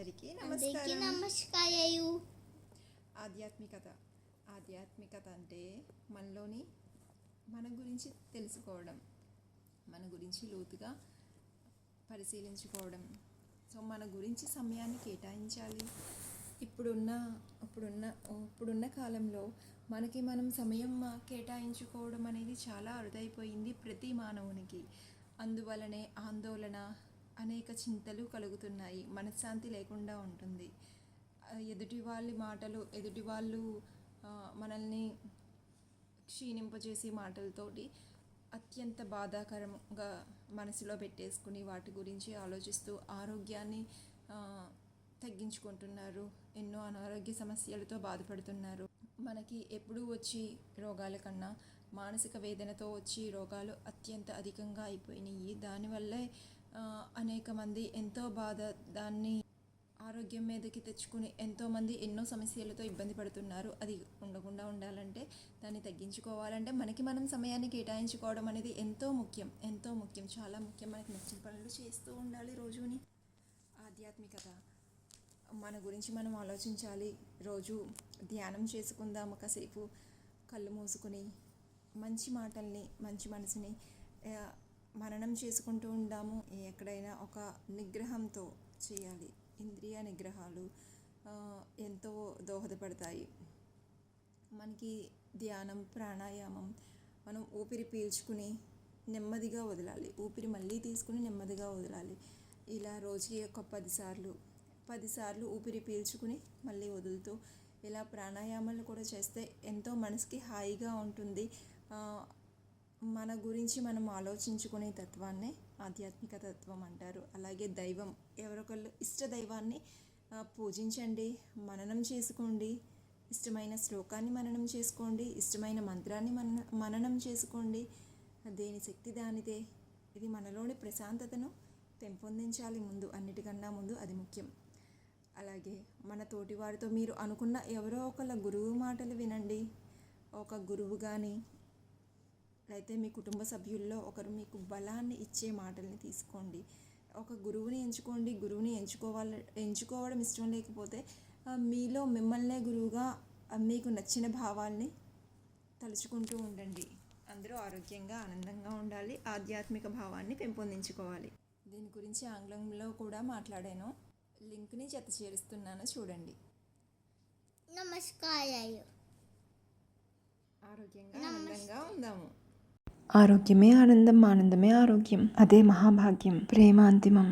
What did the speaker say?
అందరికీ అందరికీ నమస్కారం. నమస్కారాలు. ఆధ్యాత్మికత ఆధ్యాత్మికత అంటే మన గురించి తెలుసుకోవడం, మన గురించి లోతుగా పరిశీలించుకోవడం. సో మన గురించి సమయాన్ని కేటాయించాలి. ఇప్పుడున్న ఇప్పుడున్న ఇప్పుడున్న కాలంలో మనకి మనం సమయం కేటాయించుకోవడం అనేది చాలా అరుదైపోయింది ప్రతి మానవునికి. అందువలనే ఆందోళన, అనేక చింతలు కలుగుతున్నాయి. మనశ్శాంతి లేకుండా ఉంటుంది. ఎదుటి వాళ్ళ మాటలు, ఎదుటి వాళ్ళు మనల్ని క్షీణింపజేసే మాటలతోటి అత్యంత బాధాకరంగా మనసులో పెట్టేసుకుని వాటి గురించి ఆలోచిస్తూ ఆరోగ్యాన్ని తగ్గించుకుంటున్నారు. ఎన్నో అనారోగ్య సమస్యలతో బాధపడుతున్నారు. మనకి ఎప్పుడూ వచ్చి రోగాల కన్నా మానసిక వేదనతో వచ్చి రోగాలు అత్యంత అధికంగా అయిపోయినాయి. దానివల్లే అనేక మంది ఎంతో దాన్ని ఆరోగ్యం మీదకి తెచ్చుకుని ఎంతోమంది ఎన్నో సమస్యలతో ఇబ్బంది పడుతున్నారు. అది ఉండకుండా ఉండాలంటే, దాన్ని తగ్గించుకోవాలంటే మనకి మనం సమయాన్ని కేటాయించుకోవడం అనేది ఎంతో ముఖ్యం, చాలా ముఖ్యం. మనకి నచ్చిన పనులు చేస్తూ ఉండాలి రోజుని. ఆధ్యాత్మికత మన గురించి మనం ఆలోచించాలి. రోజు ధ్యానం చేసుకుందాము. కాసేపు కళ్ళు మూసుకుని మంచి మాటల్ని, మంచి మనసుని మననం చేసుకుంటూ ఉందాము. ఎక్కడైనా ఒక నిగ్రహంతో చేయాలి. ఇంద్రియ నిగ్రహాలు ఎంతో దోహదపడతాయి మనకి. ధ్యానం, ప్రాణాయామం, మనం ఊపిరి పీల్చుకుని నెమ్మదిగా వదలాలి, ఊపిరి మళ్ళీ తీసుకుని నెమ్మదిగా వదలాలి. ఇలా రోజుకి ఒక 10 సార్లు ఊపిరి పీల్చుకుని మళ్ళీ వదులుతూ ఇలా ప్రాణాయామాలు కూడా చేస్తే ఎంతో మనసుకి హాయిగా ఉంటుంది. మన గురించి మనం ఆలోచించుకునే తత్వాన్నే ఆధ్యాత్మిక తత్వం అంటారు. అలాగే దైవం, ఎవరొకళ్ళు ఇష్ట దైవాన్ని పూజించండి, మననం చేసుకోండి. ఇష్టమైన శ్లోకాన్ని మననం చేసుకోండి, ఇష్టమైన మంత్రాన్ని మననం చేసుకోండి. దేని శక్తి దానిదే. ఇది మనలోని ప్రశాంతతను పెంపొందించాలి. అన్నిటికన్నా ముందు అది ముఖ్యం. అలాగే మన తోటి వారితో మీరు అనుకున్న ఎవరో ఒకళ్ళ గురువు మాటలు వినండి. ఒక గురువు కానీ, అయితే మీ కుటుంబ సభ్యుల్లో ఒకరు మీకు బలాన్ని ఇచ్చే మాటల్ని తీసుకోండి. ఒక గురువుని ఎంచుకోండి. గురువుని ఎంచుకోవడం ఇష్టం లేకపోతే మీలో మిమ్మల్నే గురువుగా మీకు నచ్చిన భావాల్ని తలుచుకుంటూ ఉండండి. అందరూ ఆరోగ్యంగా, ఆనందంగా ఉండాలి. ఆధ్యాత్మిక భావాన్ని పెంపొందించుకోవాలి. దీని గురించి ఆంగ్లంలో కూడా మాట్లాడాను. లింక్ని జత చేరుస్తున్నాను, చూడండి. నమస్కారాలు. ఆరోగ్యంగా, ఆనందంగా ఉందాము. ఆరోగ్యమే ఆనందం, ఆనందమే ఆరోగ్యం. అదే మహాభాగ్యం. ప్రేమ అంతిమం.